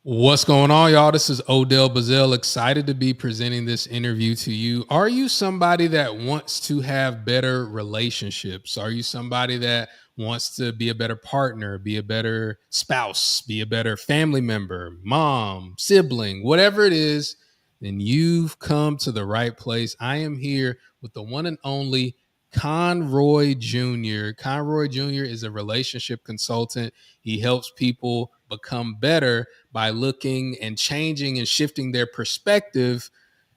What's going on, y'all? This is Odell Bazell. Excited to be presenting this interview to you. Are you somebody that wants to have better relationships? Are you somebody that wants to be a better partner, be a better spouse, be a better family member, mom, sibling, whatever it is? Then you've come to the right place. I am here with the one and only Conroy Junior. Conroy Junior is a relationship consultant. He helps people become better by looking and changing and shifting their perspective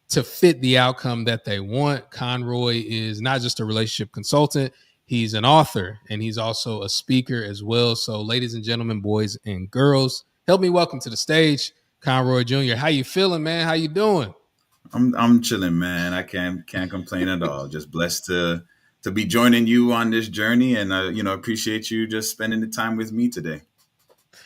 to fit the outcome that they want. Conroy is not just a relationship consultant, he's an author and he's also a speaker as well. So, ladies and gentlemen, boys and girls, help me welcome to the stage Conroy Jr. How you feeling, man? How you doing? I'm chilling, man. I can't complain at all. Just blessed to be joining you on this journey, and appreciate you just spending the time with me today.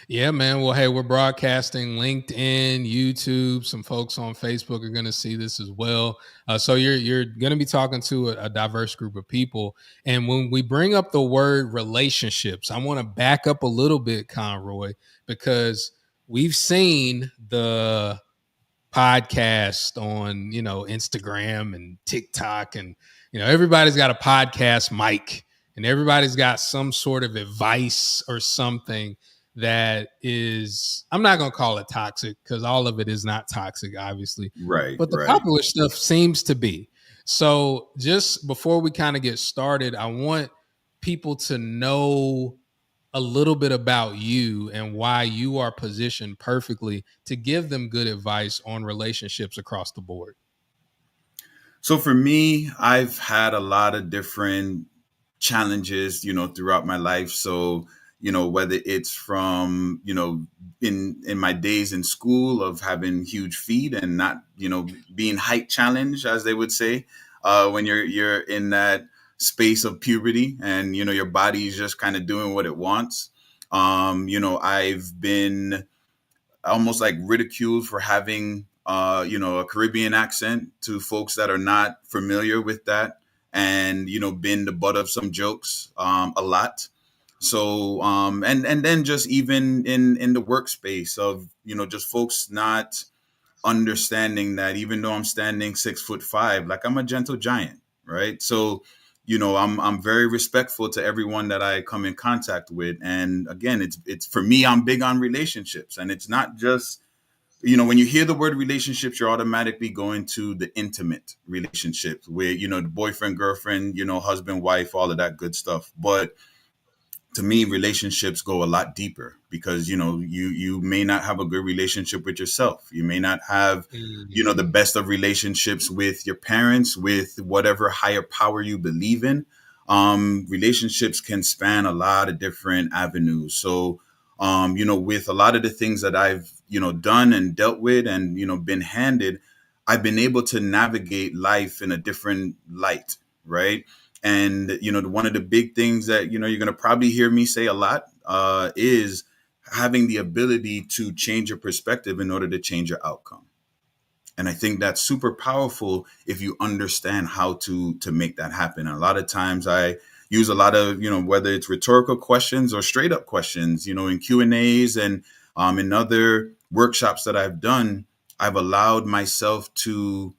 Yeah, man. Well, hey, we're broadcasting LinkedIn, YouTube. Some folks on Facebook are going to see this as well. So you're going to be talking to a diverse group of people. And when we bring up the word relationships, I want to back up a little bit, Conroy, because we've seen the podcast on Instagram and TikTok, and everybody's got a podcast mic, and everybody's got some sort of advice or something that is, I'm not going to call it toxic because all of it is not toxic, obviously, Right, but the right. popular stuff seems to be. So just before we kind of get started, I want people to know a little bit about you and why you are positioned perfectly to give them good advice on relationships across the board. So for me, I've had a lot of different challenges, throughout my life. So, whether it's from, in my days in school of having huge feet and not, being height challenged, as they would say, when you're in that space of puberty and, your body is just kind of doing what it wants. I've been almost like ridiculed for having a Caribbean accent to folks that are not familiar with that, and been the butt of some jokes a lot. So and then just even in the workspace of just folks not understanding that even though I'm standing 6'5", like I'm a gentle giant, right? So I'm very respectful to everyone that I come in contact with. And again, it's for me, I'm big on relationships, and it's not just, when you hear the word relationships, you're automatically going to the intimate relationships where, the boyfriend, girlfriend, husband, wife, all of that good stuff. But to me, relationships go a lot deeper because, you may not have a good relationship with yourself. You may not have, the best of relationships with your parents, with whatever higher power you believe in. Relationships can span a lot of different avenues. So, with a lot of the things that I've, done and dealt with and, been handed, I've been able to navigate life in a different light, right? And, one of the big things that, you're going to probably hear me say a lot is having the ability to change your perspective in order to change your outcome. And I think that's super powerful if you understand how to make that happen. And a lot of times I use a lot of, whether it's rhetorical questions or straight up questions, in Q&As and in other workshops that I've done, I've allowed myself to,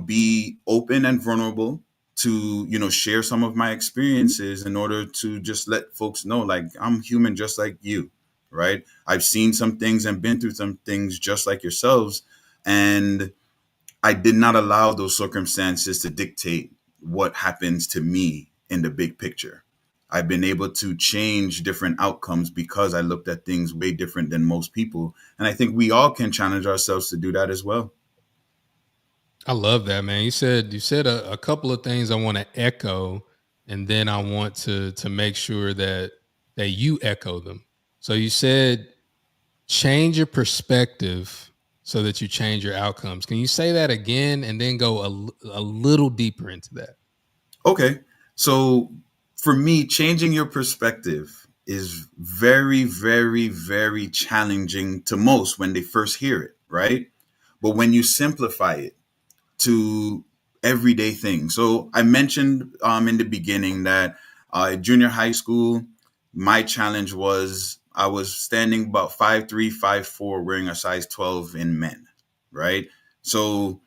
be open and vulnerable to, share some of my experiences in order to just let folks know, like, I'm human just like you, right? I've seen some things and been through some things just like yourselves. And I did not allow those circumstances to dictate what happens to me in the big picture. I've been able to change different outcomes because I looked at things way different than most people. And I think we all can challenge ourselves to do that as well. I love that, man. You said a couple of things I want to echo, and then I want to make sure that you echo them. So you said change your perspective so that you change your outcomes. Can you say that again and then go a little deeper into that? Okay. So for me, changing your perspective is very, very, very challenging to most when they first hear it, right? But when you simplify it to everyday things. So I mentioned in the beginning that junior high school, my challenge was I was standing about 5'3", 5'4", wearing a size 12 in men, right? So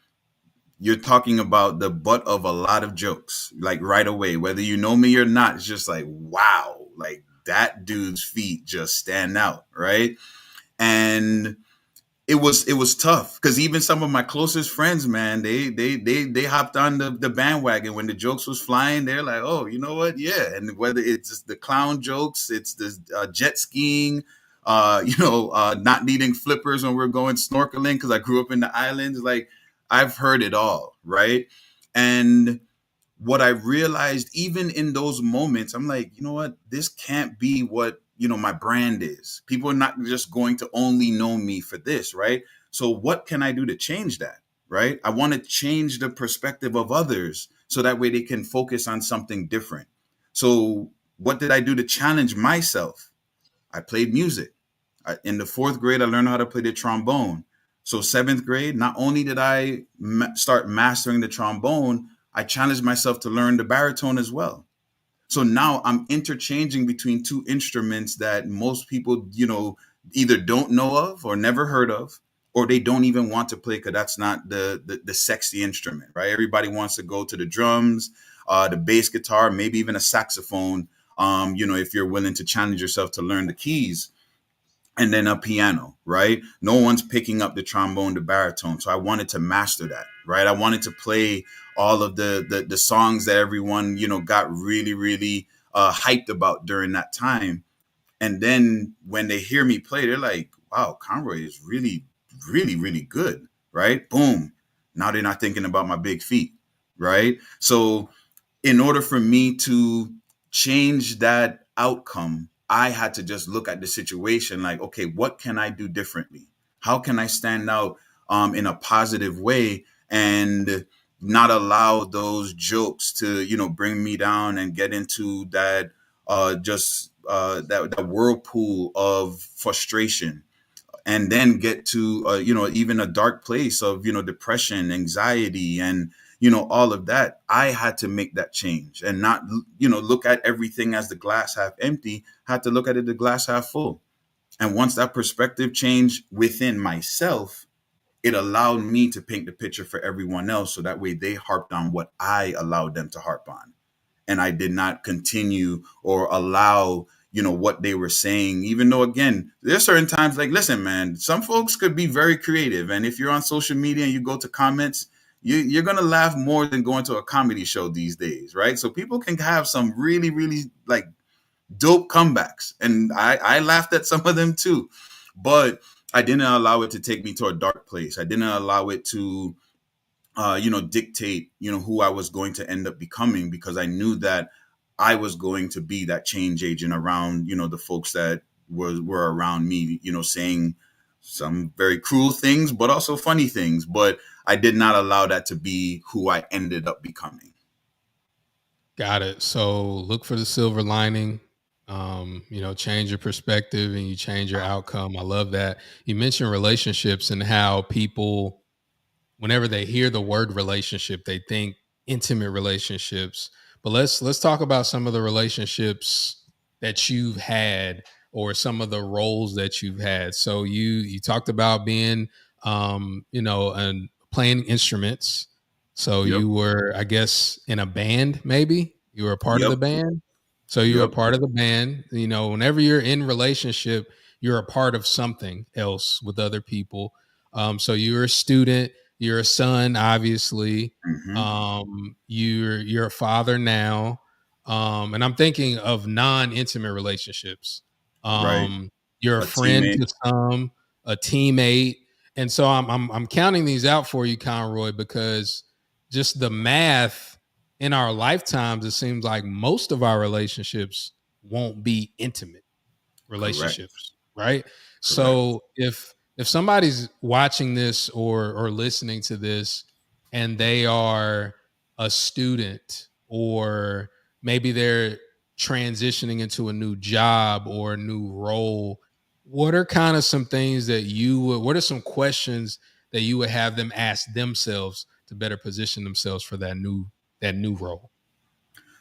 you're talking about the butt of a lot of jokes, like right away, whether you know me or not. It's just like, wow, like that dude's feet just stand out, right? And it was tough because even some of my closest friends, man, they hopped on the bandwagon when the jokes was flying. They're like, oh, you know what? Yeah. And whether it's just the clown jokes, it's the jet skiing, not needing flippers when we're going snorkeling because I grew up in the islands. Like I've heard it all, right? And what I realized, even in those moments, I'm like, you know what? This can't be what, my brand is. People are not just going to only know me for this, right? So what can I do to change that, right? I want to change the perspective of others so that way they can focus on something different. So what did I do to challenge myself? I played music. In the fourth grade, I learned how to play the trombone. So seventh grade, not only did I start mastering the trombone, I challenged myself to learn the baritone as well. So now I'm interchanging between two instruments that most people, either don't know of or never heard of, or they don't even want to play because that's not the sexy instrument, right? Everybody wants to go to the drums, the bass guitar, maybe even a saxophone. If you're willing to challenge yourself to learn the keys, and then a piano, right? No one's picking up the trombone, the baritone. So I wanted to master that, right? I wanted to play all of the songs that everyone, got really, really hyped about during that time. And then when they hear me play, they're like, wow, Conroy is really, really, really good, right? Boom. Now they're not thinking about my big feet, right? So in order for me to change that outcome, I had to just look at the situation like, okay, what can I do differently? How can I stand out in a positive way and not allow those jokes to, bring me down and get into that that whirlpool of frustration, and then get to even a dark place of depression, anxiety, and all of that. I had to make that change and not look at everything as the glass half empty. Had to look at it the glass half full. And once that perspective changed within myself, it allowed me to paint the picture for everyone else, so that way they harped on what I allowed them to harp on, and I did not continue or allow what they were saying. Even though, again, there's certain times, like, listen, man, some folks could be very creative, and if you're on social media and you go to comments, you're gonna laugh more than going to a comedy show these days, right? So people can have some really, really like dope comebacks, and I laughed at some of them too, but I didn't allow it to take me to a dark place. I didn't allow it to dictate, who I was going to end up becoming, because I knew that I was going to be that change agent around, the folks that were around me, saying some very cruel things, but also funny things. But I did not allow that to be who I ended up becoming. Got it. So look for the silver lining. Change your perspective and you change your outcome. I love that. You mentioned relationships and how people, whenever they hear the word relationship, they think intimate relationships. But let's talk about some of the relationships that you've had, or some of the roles that you've had. So you talked about being and playing instruments. So Yep. you were, I guess, in a band, maybe? You were a part of Yep. the band? So you were a Yep. part of the band. Whenever you're in relationship, you're a part of something else with other people. So you're a student, you're a son, obviously. Hmm. You're a father now. And I'm thinking of non-intimate relationships. Right. You're a A friend teammate. to some, a teammate. And so I'm counting these out for you, Conroy, because just the math in our lifetimes, it seems like most of our relationships won't be intimate Correct. relationships, right? Correct. So if somebody's watching this or listening to this and they are a student, or maybe they're transitioning into a new job or a new role, what are kind of some things that what are some questions that you would have them ask themselves to better position themselves for that new role?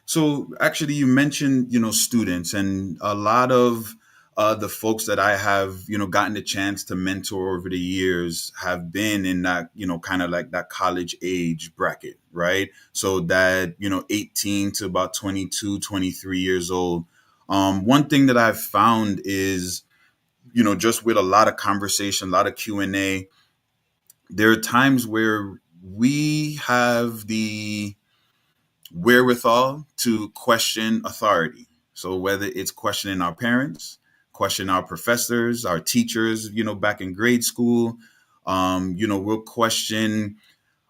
So actually, you mentioned, students, and a lot of the folks that I have, gotten the chance to mentor over the years have been in that, kind of like that college age bracket, right? So that, 18 to about 22, 23 years old. One thing that I've found is, just with a lot of conversation, a lot of Q&A, there are times where we have the wherewithal to question authority. So whether it's questioning our parents, question our professors, our teachers, back in grade school, we'll question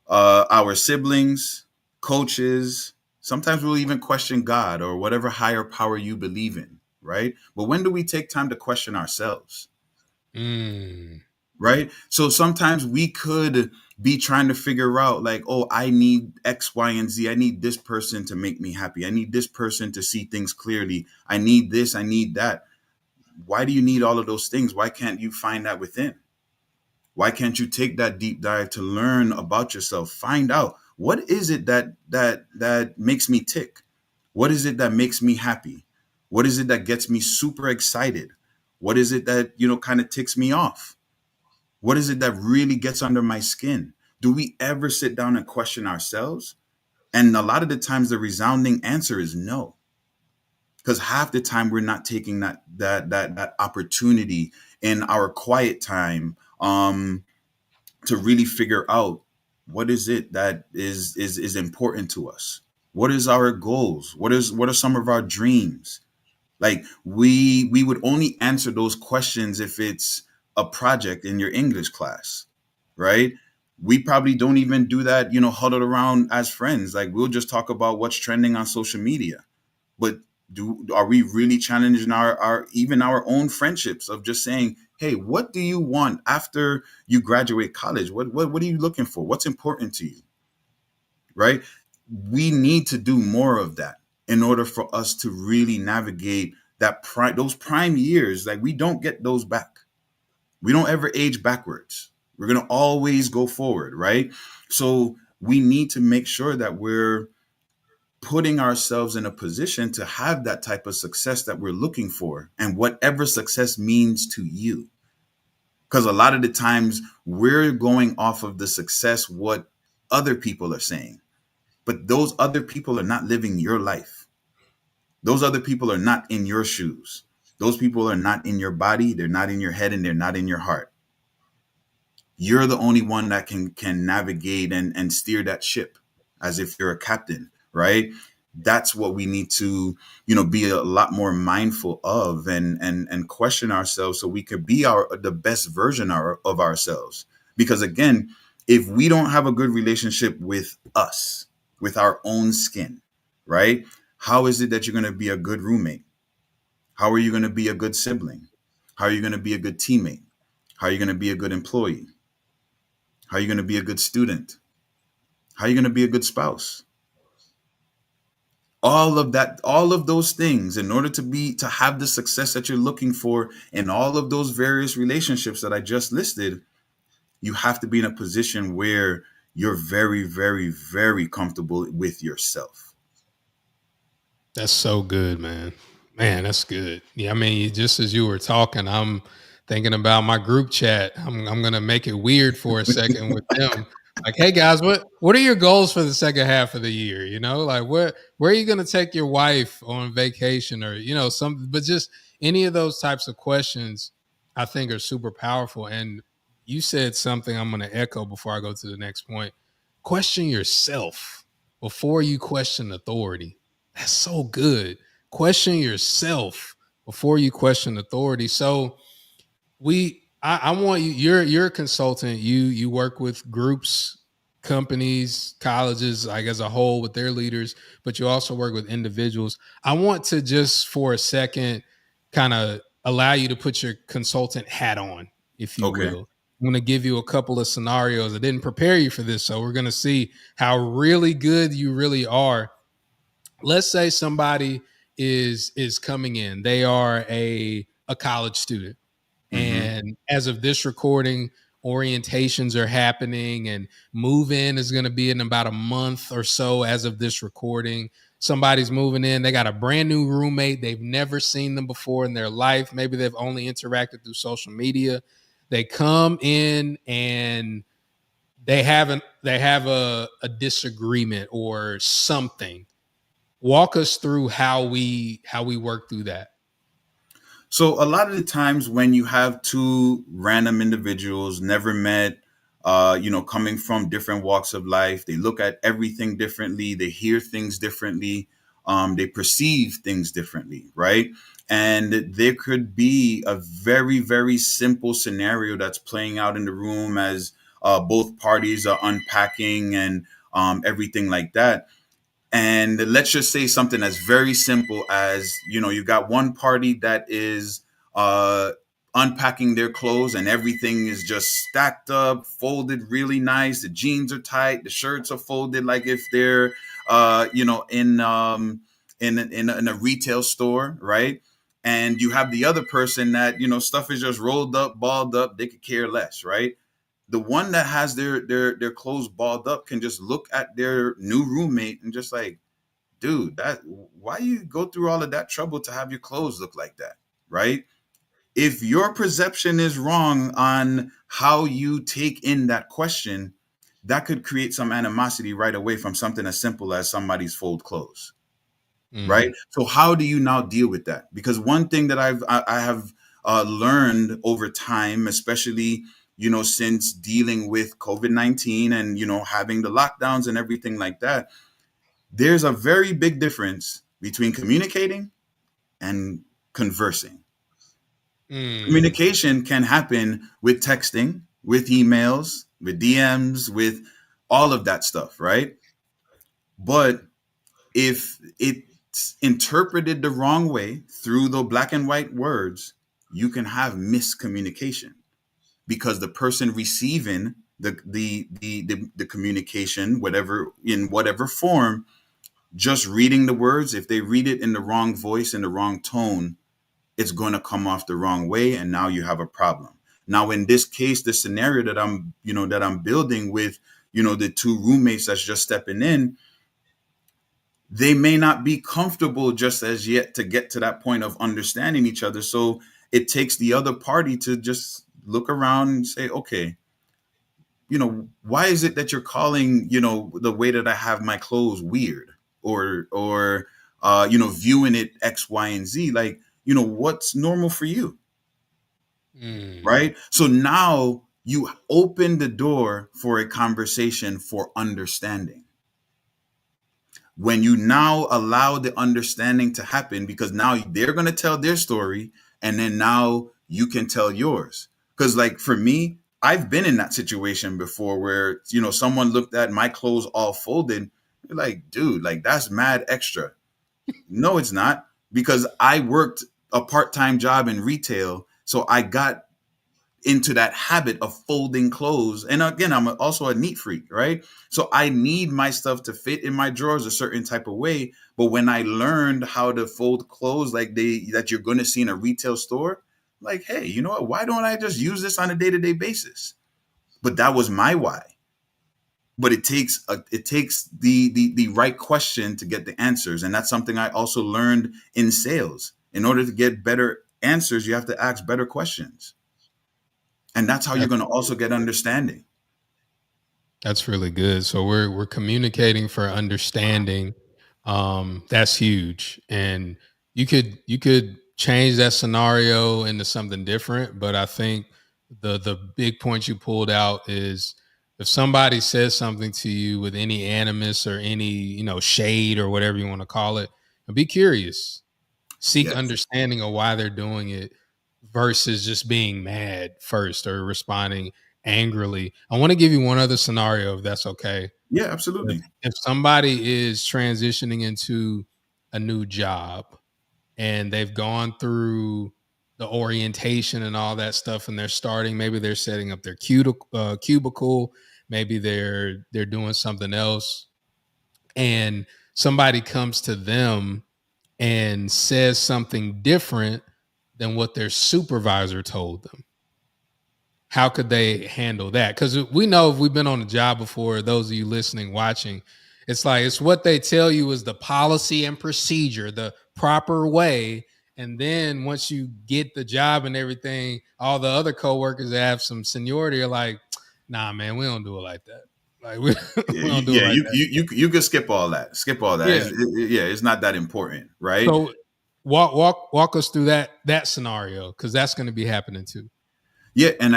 our siblings, coaches. Sometimes we'll even question God or whatever higher power you believe in, right? But when do we take time to question ourselves? Mm. Right? So sometimes we could be trying to figure out, like, oh, I need X, Y, and Z. I need this person to make me happy. I need this person to see things clearly. I need this. I need that. Why do you need all of those things? Why can't you find that within? Why can't you take that deep dive to learn about yourself? Find out, what is it that makes me tick? What is it that makes me happy? What is it that gets me super excited? What is it that, kind of ticks me off? What is it that really gets under my skin? Do we ever sit down and question ourselves? And a lot of the times the resounding answer is no. Because half the time we're not taking that opportunity in our quiet time, to really figure out what is it that is important to us. What is our goals? What are some of our dreams? Like, we would only answer those questions if it's a project in your English class, right? We probably don't even do that, huddled around as friends. Like, we'll just talk about what's trending on social media. But are we really challenging our even our own friendships of just saying, hey, what do you want after you graduate college? What are you looking for? What's important to you? Right? We need to do more of that in order for us to really navigate those prime years. Like, we don't get those back. We don't ever age backwards. We're going to always go forward, right? So we need to make sure that we're putting ourselves in a position to have that type of success that we're looking for, and whatever success means to you. Because a lot of the times we're going off of the success, what other people are saying, but those other people are not living your life. Those other people are not in your shoes. Those people are not in your body. They're not in your head, and they're not in your heart. You're the only one that can navigate and steer that ship as if you're a captain, right? That's what we need to, be a lot more mindful of, and question ourselves, so we could be the best version of ourselves. Because again, if we don't have a good relationship with us, with our own skin, right? How is it that you're going to be a good roommate? How are you going to be a good sibling? How are you going to be a good teammate? How are you going to be a good employee? How are you going to be a good student? How are you going to be a good spouse? All of that, all of those things, in order to have the success that you're looking for in all of those various relationships that I just listed, you have to be in a position where you're very, very, very comfortable with yourself. That's so good, man. Man, that's good. Yeah, I mean, just as you were talking, I'm thinking about my group chat. I'm gonna make it weird for a second with them. Like, hey guys, what are your goals for the second half of the year? Like where are you gonna take your wife on vacation, or some, but just any of those types of questions I think are super powerful. And you said something I'm gonna echo before I go to the next point. Question yourself before you question authority. That's so good. Question yourself before you question authority. So I want you. You're a consultant. You work with groups, companies, colleges, like as a whole, with their leaders, but you also work with individuals. I want to just for a second kind of allow you to put your consultant hat on, if you Okay. will. I'm going to give you a couple of scenarios. I didn't prepare you for this, so we're going to see how really good you really are. Let's say somebody is coming in. They are a college student, Mm-hmm. and as of this recording, orientations are happening, and move in is going to be in about a month or so as of this recording. somebody's moving in, they got a brand new roommate, they've never seen them before in their life, maybe they've only interacted through social media. They come in and they have a disagreement or something. Walk us through how we work through that. So a lot of the times when you have two random individuals never met, coming from different walks of life, they look at everything differently, they hear things differently, they perceive things differently, right? And there could be a very, very simple scenario that's playing out in the room as both parties are unpacking and everything like that. And let's just say something as very simple as, you got one party that is uh unpacking their clothes and everything is just stacked up, folded really nice. The jeans are tight, the shirts are folded like if they're in a retail store, right? And you have the other person that, stuff is just rolled up, balled up, they could care less, right? The one that has their clothes balled up can just look at their new roommate and just like, dude, that why you go through all of that trouble to have your clothes look like that, right? If your perception is wrong on how you take in that question, that could create some animosity right away from something as simple as somebody's fold clothes, right? Mhm. So how do you now deal with that? Because one thing that I have learned over time, especially since dealing with COVID-19 and having the lockdowns and everything like that, there's a very big difference between communicating and conversing. Mm. Communication can happen with texting, with emails, with DMs, with all of that stuff, right? But if it's interpreted the wrong way through the black and white words, you can have miscommunication because the person receiving the communication, whatever in whatever form, just reading the words, if they read it in the wrong voice, in the wrong tone, it's going to come off the wrong way. And now you have a problem. Now, in this case, the scenario that I'm building with, the two roommates that's just stepping in, they may not be comfortable just as yet to get to that point of understanding each other. So it takes the other party to just look around and say, okay, why is it that you're calling, the way that I have my clothes weird, or viewing it X, Y, and Z? Like, what's normal for you, Mm. right? So now you open the door for a conversation for understanding. When you now allow the understanding to happen, because now they're going to tell their story and then now you can tell yours. Because like for me, I've been in that situation before where someone looked at my clothes all folded. You're like, dude, like that's mad extra. No, it's not, because I worked a part-time job in retail, so I got into that habit of folding clothes. And again, I'm also a neat freak, right? So I need my stuff to fit in my drawers a certain type of way. But when I learned how to fold clothes like that you're going to see in a retail store, like, hey, you know what? Why don't I just use this on a day-to-day basis? But that was my why. But it takes the right question to get the answers, and that's something I also learned in sales. In order to get better answers, you have to ask better questions, and that's how you're That's going to also get understanding. that's really good. So we're communicating for understanding. That's huge. And you could change that scenario into something different, but I think the big point you pulled out is if somebody says something to you with any animus or any, shade or whatever you want to call it, be curious. Seek Yes. understanding of why they're doing it versus just being mad first or responding angrily. I want to give you one other scenario, if that's okay. Yeah, If, absolutely. if somebody is transitioning into a new job and they've gone through the orientation and all that stuff, and they're starting, maybe they're setting up their cubicle, maybe they're doing something else, and somebody comes to them and says something different than what their supervisor told them. How could they handle that? Because we know, if we've been on a job before, those of you listening, watching, It's like it's what they tell you is the policy and procedure, the proper way. And then once you get the job and everything, all the other coworkers that have some seniority are like, nah, man, we don't do it like that. Like we, Yeah, we don't do it like that. you could skip all that. Skip all that. Yeah. Yeah, it's not that important, right? So walk us through that scenario because that's going to be happening too. Yeah, and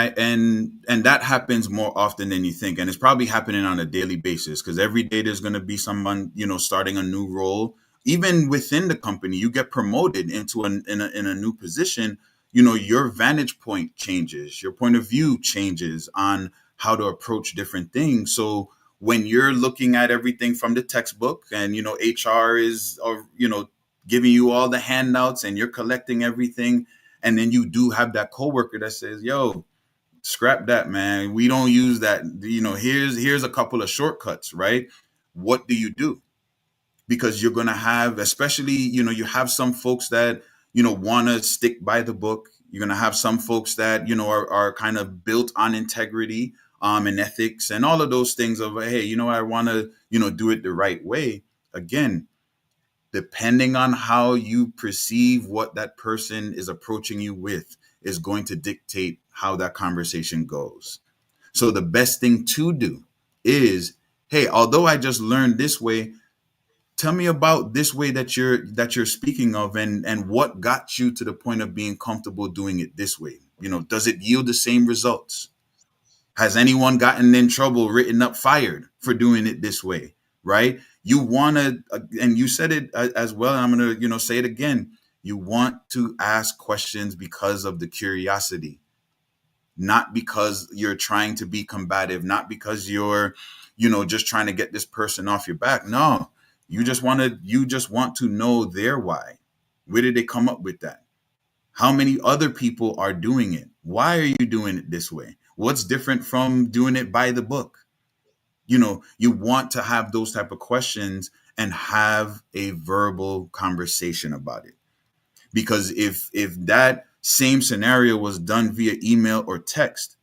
that happens more often than you think, and it's probably happening on a daily basis because every day there's going to be someone starting a new role. Even within the company, you get promoted into in a new position. Your vantage point changes, your point of view changes on how to approach different things. So when you're looking at everything from the textbook, and HR is or giving you all the handouts, and you're collecting everything, and then you do have that coworker that says, "Yo, scrap that, man. We don't use that. Here's a couple of shortcuts, right?" What do you do? Because you're gonna have, especially, you have some folks that want to stick by the book. You're gonna have some folks that are kind of built on integrity, and ethics, and all of those things. Of, hey, I want to do it the right way. Again, depending on how you perceive what that person is approaching you with is going to dictate how that conversation goes. So the best thing to do is, hey, although I just learned this way, tell me about this way that you're speaking of, and what got you to the point of being comfortable doing it this way. Does it yield the same results? Has anyone gotten in trouble, written up, fired for doing it this way? Right? You want to, and you said it as well. And I'm going to, say it again. You want to ask questions because of the curiosity, not because you're trying to be combative, not because you're, just trying to get this person off your back. No, you just want to know their why. Where did they come up with that? How many other people are doing it? Why are you doing it this way? What's different from doing it by the book? You want to have those type of questions and have a verbal conversation about it. Because if that same scenario was done via email or text,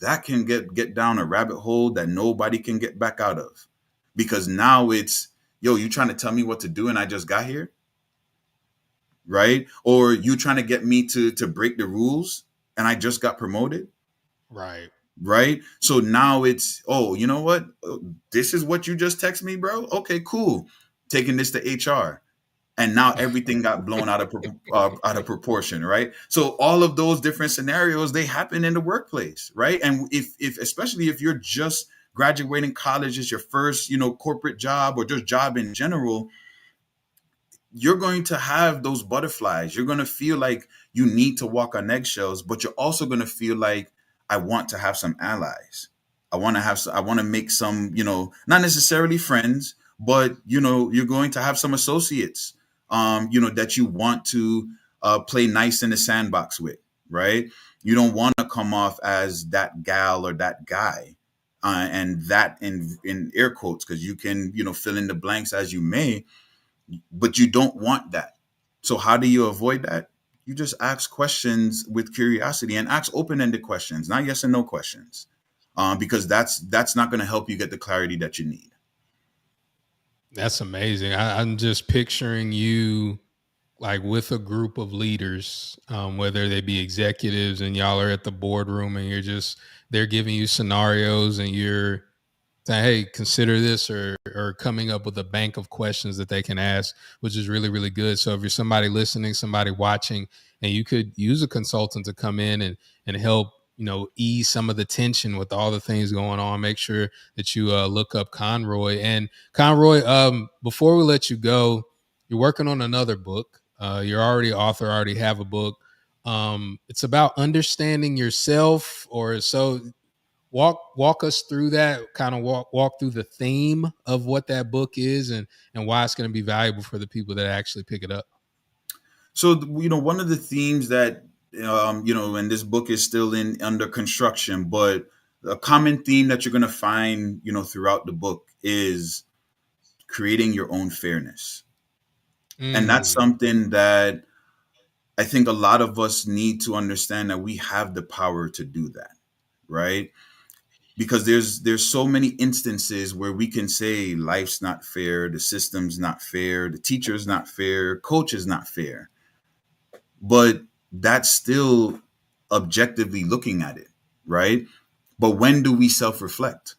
that can get down a rabbit hole that nobody can get back out of. Because now it's, yo, you trying to tell me what to do and I just got here? Right? Or you trying to get me to break the rules and I just got promoted? Right. Right? So now it's, oh, you know what? This is what you just text me, bro. Okay, cool. Taking this to HR, and now everything got blown out of proportion, right? So all of those different scenarios, they happen in the workplace, right? And if especially if you're just graduating college, it's your first corporate job or just job in general, you're going to have those butterflies. You're going to feel like you need to walk on eggshells, but you're also going to feel like, I want to have some allies. I want to make some, not necessarily friends, but you're going to have some associates, that you want to play nice in the sandbox with, right? You don't want to come off as that gal or that guy, and that in air quotes, because you can, fill in the blanks as you may, but you don't want that. So how do you avoid that? You just ask questions with curiosity, and ask open-ended questions, not yes and no questions, because that's not going to help you get the clarity that you need. That's amazing. I'm just picturing you like with a group of leaders, whether they be executives and y'all are at the boardroom and they're giving you scenarios and you're saying, hey, consider this, or coming up with a bank of questions that they can ask, which is really, really good. So if you're somebody listening, somebody watching, and you could use a consultant to come in and help, ease some of the tension with all the things going on, make sure that you look up Conroy. And Conroy, before we let you go, you're working on another book. You're already author, already have a book. It's about understanding yourself, or so. Walk us through that, kind of walk through the theme of what that book is, and why it's going to be valuable for the people that actually pick it up. So one of the themes that and this book is still in under construction, but a common theme that you're going to find throughout the book is creating your own fairness. And that's Mm, something that I think a lot of us need to understand, that we have the power to do that, right? because there's so many instances where we can say life's not fair, the system's not fair, the teacher's not fair, coach is not fair, but that's still objectively looking at it, right? But when do we self-reflect?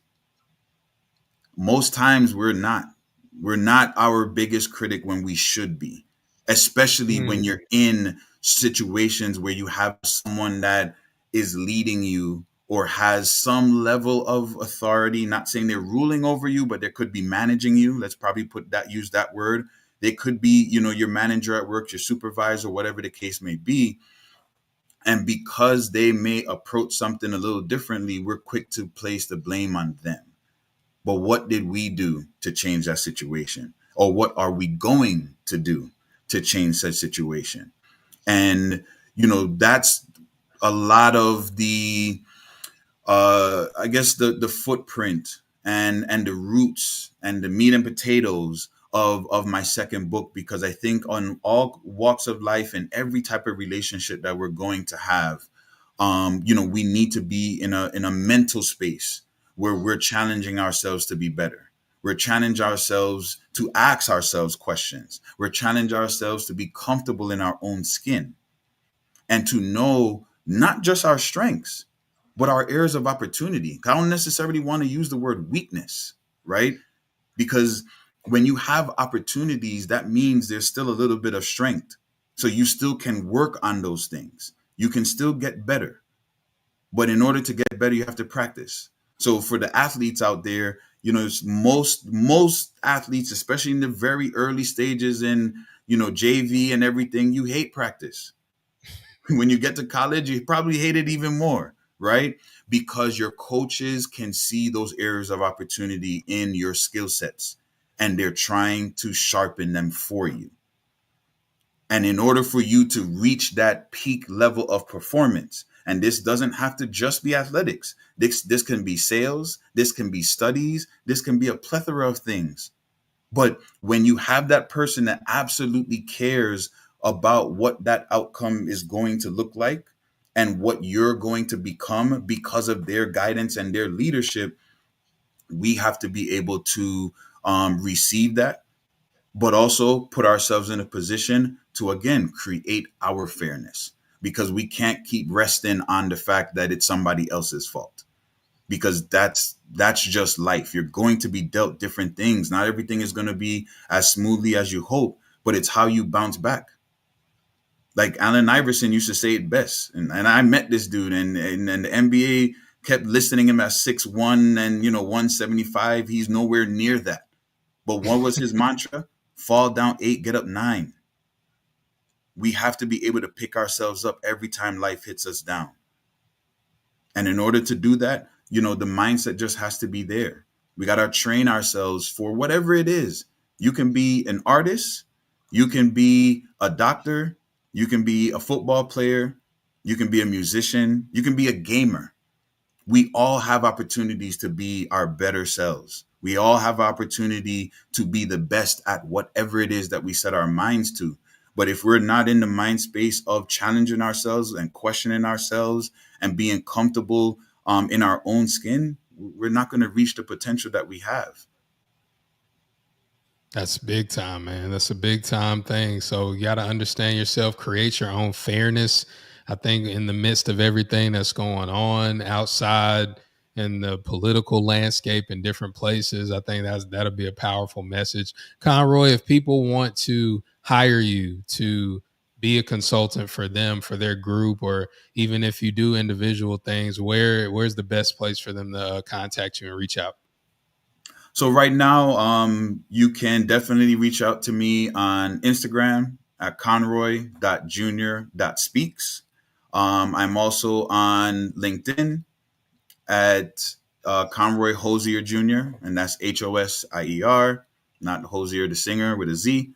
Most times we're not our biggest critic when we should be, especially when Mm. you're in situations where you have someone that is leading you or has some level of authority, not saying they're ruling over you, but they could be managing you. Let's probably use that word. They could be, your manager at work, your supervisor, whatever the case may be. And because they may approach something a little differently, we're quick to place the blame on them. But what did we do to change that situation? Or what are we going to do to change such situation? And, that's a lot of the, I guess the footprint and the roots and the meat and potatoes of my second book, because I think on all walks of life and every type of relationship that we're going to have, we need to be in a mental space where we're challenging ourselves to be better. We're challenging ourselves to ask ourselves questions. We're challenging ourselves to be comfortable in our own skin and to know not just our strengths, but our areas of opportunity. I don't necessarily want to use the word weakness, right? Because when you have opportunities, that means there's still a little bit of strength. So you still can work on those things. You can still get better. But in order to get better, you have to practice. So for the athletes out there, most athletes, especially in the very early stages in, JV and everything, you hate practice. When you get to college, you probably hate it even more, right? Because your coaches can see those areas of opportunity in your skill sets and they're trying to sharpen them for you. And in order for you to reach that peak level of performance, and this doesn't have to just be athletics, this can be sales, this can be studies, this can be a plethora of things. But when you have that person that absolutely cares about what that outcome is going to look like and what you're going to become because of their guidance and their leadership, we have to be able to receive that, but also put ourselves in a position to, again, create our fairness, because we can't keep resting on the fact that it's somebody else's fault, because that's just life. You're going to be dealt different things. Not everything is going to be as smoothly as you hope, but it's how you bounce back. Like Allen Iverson used to say it best, and I met this dude, and the NBA kept listing him as 6'1" and 175. He's nowhere near that. But what was his mantra? Fall down 8, get up 9. We have to be able to pick ourselves up every time life hits us down. And in order to do that, the mindset just has to be there. We got to train ourselves for whatever it is. You can be an artist, you can be a doctor, you can be a football player, you can be a musician, you can be a gamer. We all have opportunities to be our better selves. We all have opportunity to be the best at whatever it is that we set our minds to. But if we're not in the mind space of challenging ourselves and questioning ourselves and being comfortable in our own skin, we're not going to reach the potential that we have. That's big time, man. That's a big time thing. So you got to understand yourself, create your own fairness. I think in the midst of everything that's going on outside in the political landscape in different places, I think that'll be a powerful message. Conroy, if people want to hire you to be a consultant for them, for their group, or even if you do individual things, where's the best place for them to contact you and reach out? So right now, you can definitely reach out to me on Instagram at conroy.junior.speaks. I'm also on LinkedIn at Conroy Hosier Jr., and that's Hosier, not Hosier the singer with a Z.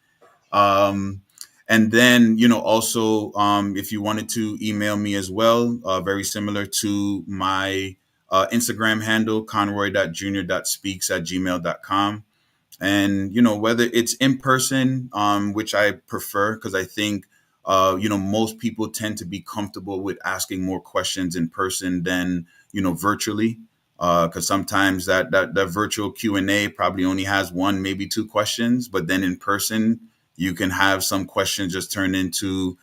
Um, and then, also, if you wanted to email me as well, very similar to my Instagram handle, conroy.junior.speaks@gmail.com. And, whether it's in person, which I prefer, because I think, most people tend to be comfortable with asking more questions in person than, virtually. Because sometimes that virtual Q&A probably only has one, maybe two questions, but then in person you can have some questions just turn into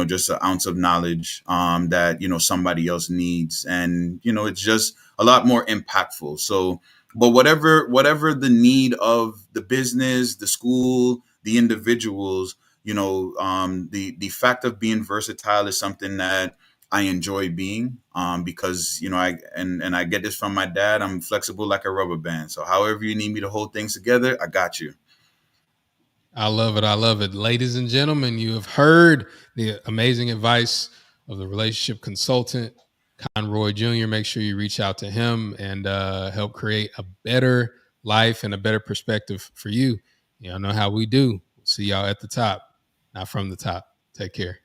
just an ounce of knowledge that somebody else needs, and it's just a lot more impactful. So, but whatever the need of the business, the school, the individuals, the fact of being versatile is something that I enjoy being, because I get this from my dad. I'm flexible like a rubber band. So however you need me to hold things together, I got you. I love it. I love it. Ladies and gentlemen, you have heard the amazing advice of the relationship consultant, Conroy Junior. Make sure you reach out to him and help create a better life and a better perspective for you. Y'all know how we do. See y'all at the top, not from the top. Take care.